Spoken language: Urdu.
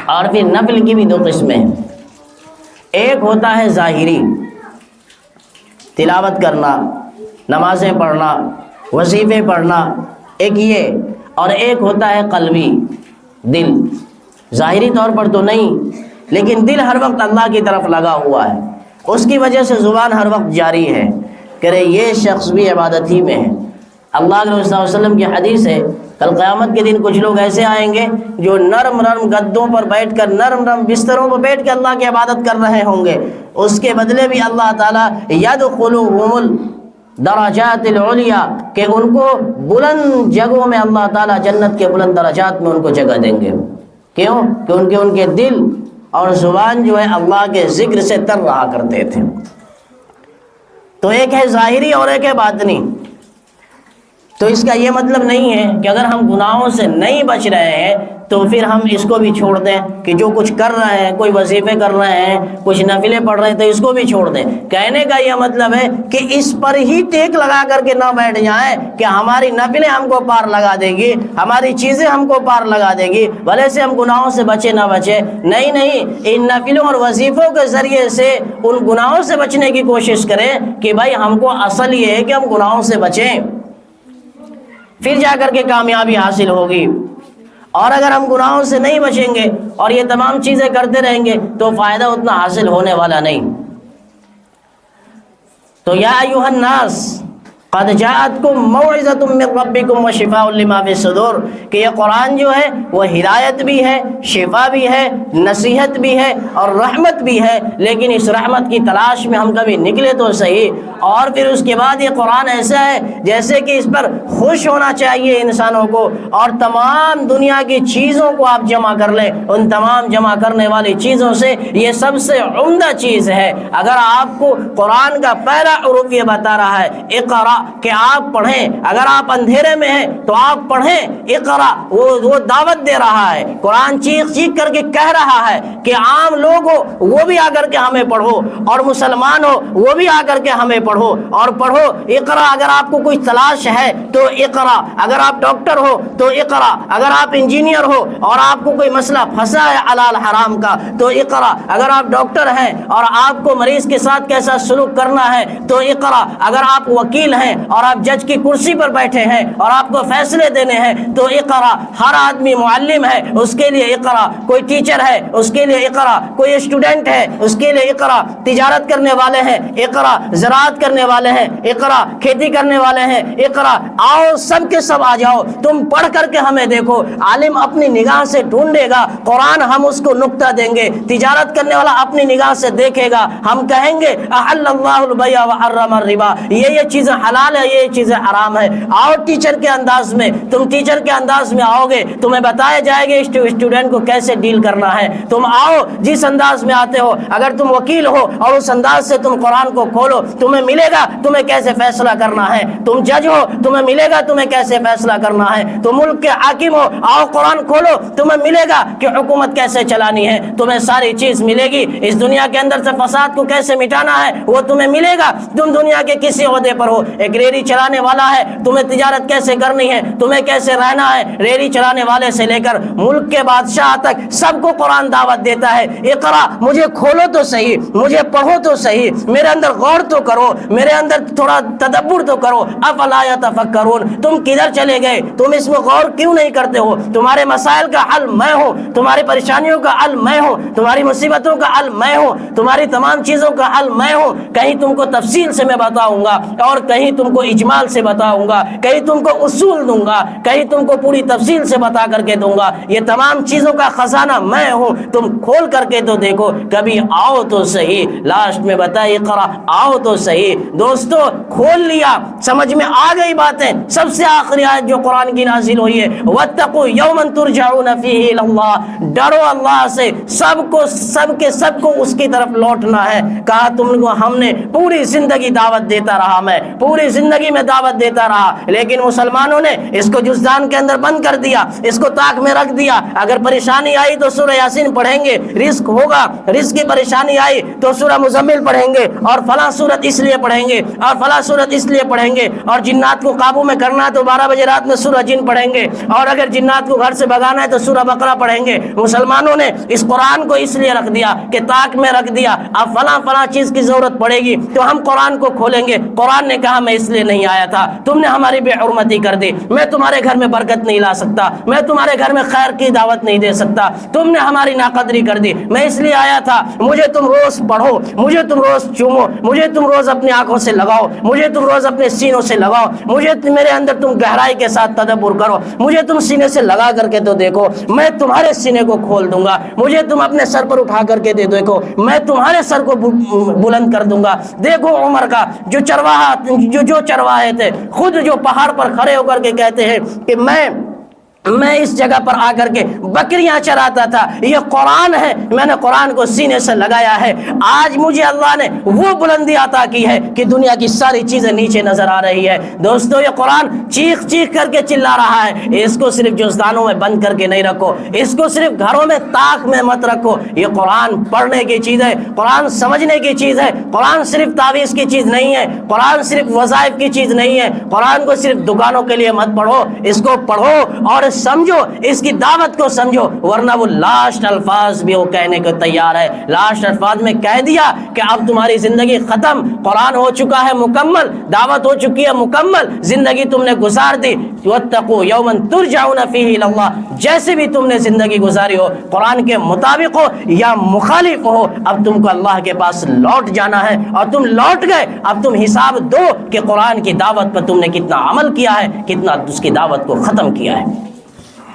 اور پھر نفل کی بھی دو قسمیں ہیں. ایک ہوتا ہے ظاہری، تلاوت کرنا، نمازیں پڑھنا، وظیفے پڑھنا، ایک یہ. اور ایک ہوتا ہے قلبی، دل. ظاہری طور پر تو نہیں، لیکن دل ہر وقت اللہ کی طرف لگا ہوا ہے، اس کی وجہ سے زبان ہر وقت جاری ہے کہ یہ شخص بھی عبادت ہی میں ہے. اللہ کے رسول صلی اللہ علیہ وسلم کی حدیث ہے، کل قیامت کے دن کچھ لوگ ایسے آئیں گے جو نرم نرم گدوں پر بیٹھ کر، نرم نرم بستروں پر بیٹھ کے اللہ کی عبادت کر رہے ہوں گے، اس کے بدلے بھی اللہ تعالیٰ یدخلهم الدرجات العلیٰ، کہ ان کو بلند جگہوں میں اللہ تعالیٰ جنت کے بلند درجات میں ان کو جگہ دیں گے. کیوں؟ کہ ان کے دل اور زبان جو ہے اللہ کے ذکر سے تر رہا کرتے تھے. تو ایک ہے ظاہری اور ایک ہے باطنی. تو اس کا یہ مطلب نہیں ہے کہ اگر ہم گناہوں سے نہیں بچ رہے ہیں تو پھر ہم اس کو بھی چھوڑ دیں، کہ جو کچھ کر رہے ہیں، کوئی وظیفے کر رہے ہیں، کچھ نفلیں پڑھ رہے ہیں تو اس کو بھی چھوڑ دیں. کہنے کا یہ مطلب ہے کہ اس پر ہی ٹیک لگا کر کے نہ بیٹھ جائیں کہ ہماری نفلیں ہم کو پار لگا دے گی، ہماری چیزیں ہم کو پار لگا دے گی، بھلے سے ہم گناہوں سے بچے نہ بچے. نہیں، ان نفلوں اور وظیفوں کے ذریعے سے ان گناہوں سے بچنے کی کوشش کریں کہ بھائی ہم کو اصل یہ ہے کہ ہم گناہوں سے بچیں، پھر جا کر کے کامیابی حاصل ہوگی. اور اگر ہم گناہوں سے نہیں بچیں گے اور یہ تمام چیزیں کرتے رہیں گے تو فائدہ اتنا حاصل ہونے والا نہیں. تو یا ایھا الناس قد جاءتکم موعظۃ من ربکم وشفاء لما فی الصدور، کہ یہ قرآن جو ہے وہ ہدایت بھی ہے، شفا بھی ہے، نصیحت بھی ہے اور رحمت بھی ہے. لیکن اس رحمت کی تلاش میں ہم کبھی نکلے تو صحیح. اور پھر اس کے بعد یہ قرآن ایسا ہے جیسے کہ اس پر خوش ہونا چاہیے انسانوں کو، اور تمام دنیا کی چیزوں کو آپ جمع کر لیں، ان تمام جمع کرنے والی چیزوں سے یہ سب سے عمدہ چیز ہے. اگر آپ کو قرآن کا پہلا حروف یہ بتا رہا ہے اقرا، کہ آپ پڑھیں، اگر آپ اندھیرے میں ہیں تو آپ پڑھیں. اقرا وہ دعوت دے رہا ہے، قرآن چیخ چیخ کر کے کہہ رہا ہے کہ عام لوگ ہو وہ بھی آ کر کے ہمیں پڑھو، اور مسلمان ہو وہ بھی آ کر کے ہمیں پڑھو اور پڑھو. اقرا، اگر آپ کو کوئی تلاش ہے تو اقرا، اگر آپ ڈاکٹر ہو تو اقرا، اگر آپ انجینئر ہو اور آپ کو کوئی مسئلہ پھنسا ہے حلال حرام کا تو اقرا، اگر آپ ڈاکٹر ہیں اور آپ کو مریض کے ساتھ کیسا سلوک کرنا ہے تو اقرا، اگر آپ وکیل ہیں اور آپ جج کی کرسی پر بیٹھے ہیں اور آپ کو فیصلے دینے ہیں تو اقرا. ہر آدمی معلم ہے، اس کے لیے اقرا. کوئی ٹیچر ہے، اس کے لیے اقرا. کوئی اسٹوڈنٹ ہے، اس کے لیے اقرا. تجارت کرنے والے ہیں اقرا، زراعت کرنے والے ہیں اقرا، کھیتی کرنے والے ہیں اقرا. آؤ سب کے سب آ جاؤ، تم پڑھ کر کے ہمیں دیکھو. عالم اپنی نگاہ سے ڈھونڈے گا قرآن، ہم اس کو نقطہ دیں گے. تجارت کرنے والا اپنی نگاہ سے دیکھے گا، ہم کہیں گے احل اللہ البیع وحرم الربا، یہ چیزیں حلال ہے، یہ چیزیں حرام ہے. آؤ ٹیچر کے انداز میں، تم ٹیچر کے انداز میں آؤ گے، تمہیں بتایا جائے گا اسٹوڈنٹ کو کیسے ڈیل کرنا ہے. تم آؤ جس انداز میں آتے ہو، اگر تم وکیل ہو اور اس انداز سے تم قرآن کو کھولو، تمہیں ملے گا تمہیں کیسے فیصلہ کرنا ہے. تم جج ہو، تمہیں ملے گا تمہیں کیسے فیصلہ کرنا ہے. تم ملک کے حاکم ہو، آؤ قرآن کھولو، تمہیں ملے گا کہ حکومت کیسے چلانی ہے. تمہیں ساری چیز ملے گی. اس دنیا کے اندر سے فساد کو کیسے مٹانا ہے وہ تمہیں ملے گا. تم دنیا کے کسی عہدے پر ہو، ایک ریری چلانے والا ہے، تمہیں تجارت کیسے کرنی ہے، تمہیں کیسے رہنا ہے. ریری چلانے والے سے لے کر ملک کے بادشاہ تک سب کو قرآن دعوت دیتا ہے اقرا، مجھے کھولو تو صحیح، مجھے پڑھو تو صحیح، میرے اندر غور تو کرو، میرے اندر تھوڑا تدبر تو کرو. افلا یتفکرون، تم کدھر چلے گئے؟ تم اس میں غور کیوں نہیں کرتے ہو؟ تمہارے مسائل کا حل میں ہوں، تمہاری پریشانیوں کا حل میں ہوں، تمہاری مصیبتوں کا حل میں ہوں، تمہاری تمام چیزوں کا حل میں ہوں. کہیں تم کو تفصیل سے میں بتاؤں گا اور کہیں تم کو اجمال سے بتاؤں گا، کہیں تم کو اصول دوں گا، کہیں تم کو پوری تفصیل سے بتا کر کے دوں گا. یہ تمام چیزوں کا خزانہ میں ہوں، تم کھول کر کے تو دیکھو، کبھی آؤ تو صحیح. لاسٹ میں بتائیے اقرا، آؤ تو صحیح. دوستو کھول لیا، سمجھ میں آ گئی باتیں. سب سے آخری آیت جو قرآن کی نازل ہوئی ہے واتقوا یوما ترجعون فیہ الی اللہ، ڈرو اللہ سے، سب کو اس کی طرف لوٹنا ہے. کہا تم کو ہم نے پوری زندگی دعوت دیتا رہا، میں پوری پوری زندگی میں دعوت دیتا رہا، لیکن مسلمانوں نے اس کو جزدان کے اندر بند کر دیا، اس کو طاق میں رکھ دیا۔ اگر پریشانی آئی تو سورہ یاسین پڑھیں گے، رزق ہوگا، رزق کی پریشانی آئی تو سورہ مزمل پڑھیں گے، اور فلاں صورت اس لیے پڑھیں گے، اور فلاں صورت اس لیے پڑھیں گے، اور جنات کو قابو میں کرنا ہے تو 12 بجے رات میں سورہ جن پڑھیں گے، اور اگر جنات کو گھر سے بھگانا ہے تو سورہ بقرہ پڑھیں گے۔ مسلمانوں نے اس قرآن کو اس لیے رکھ دیا کہ طاق میں رکھ دیا، اب فلاں چیز کی ضرورت پڑے گی تو ہم قرآن کو کھولیں گے۔ قرآن نے کہا میں اس لیے نہیں آیا تھا، تم نے ہماری بے حرمتی کر دی، میں تمہارے گھر میں برکت نہیں لا سکتا، میں تمہارے گھر میں خیر کی دعوت نہیں دے سکتا، تم نے ہماری ناقدری کر دی، میں اس لیے آیا تھا مجھے تم روز پڑھو، مجھے تم روز چومو، مجھے تم روز اپنی آنکھوں سے لگاؤ، مجھے تم روز اپنے سینوں سے لگاؤ، مجھے میرے اندر تم گہرائی کے ساتھ تدبر کرو، مجھے تم سینے سے لگا کر کے تو دیکھو، میں تمہارے سینے کو کھول دوں گا، مجھے تم اپنے سر پر اٹھا کر کے دیکھو، میں تمہارے سر کو بلند کر دوں گا۔ دیکھو عمر کا جو چرواہے تھے، خود جو پہاڑ پر کھڑے ہو کر کے کہتے ہیں کہ میں اس جگہ پر آ کر کے بکریاں چراتا تھا، یہ قرآن ہے، میں نے قرآن کو سینے سے لگایا ہے، آج مجھے اللہ نے وہ بلندی عطا کی ہے کہ دنیا کی ساری چیزیں نیچے نظر آ رہی ہے۔ دوستو یہ قرآن چیخ چیخ کر کے چلا رہا ہے، اس کو صرف جزدانوں میں بند کر کے نہیں رکھو، اس کو صرف گھروں میں طاق میں مت رکھو، یہ قرآن پڑھنے کی چیز ہے، قرآن سمجھنے کی چیز ہے، قرآن صرف تعویذ کی چیز نہیں ہے، قرآن صرف وظائف کی چیز نہیں ہے، قرآن کو صرف دکانوں کے لیے مت پڑھو، اس کو پڑھو اور سمجھو، اس کی دعوت کو سمجھو، ورنہ وہ لاسٹ الفاظ بھی وہ کہنے کو تیار ہے، لاسٹ الفاظ میں کہہ دیا کہ اب تمہاری زندگی ختم، قرآن ہو چکا ہے مکمل، دعوت ہو چکی ہے مکمل، زندگی تم نے گزار دی، واتقوا یوما ترجعون فیہ الی اللہ، جیسے بھی تم نے زندگی گزاری ہو، قرآن کے مطابق ہو یا مخالف ہو، اب تم کو اللہ کے پاس لوٹ جانا ہے، اور تم لوٹ گئے، اب تم حساب دو کہ قرآن کی دعوت پر تم نے کتنا عمل کیا ہے، کتنا اس کی دعوت کو ختم کیا ہے۔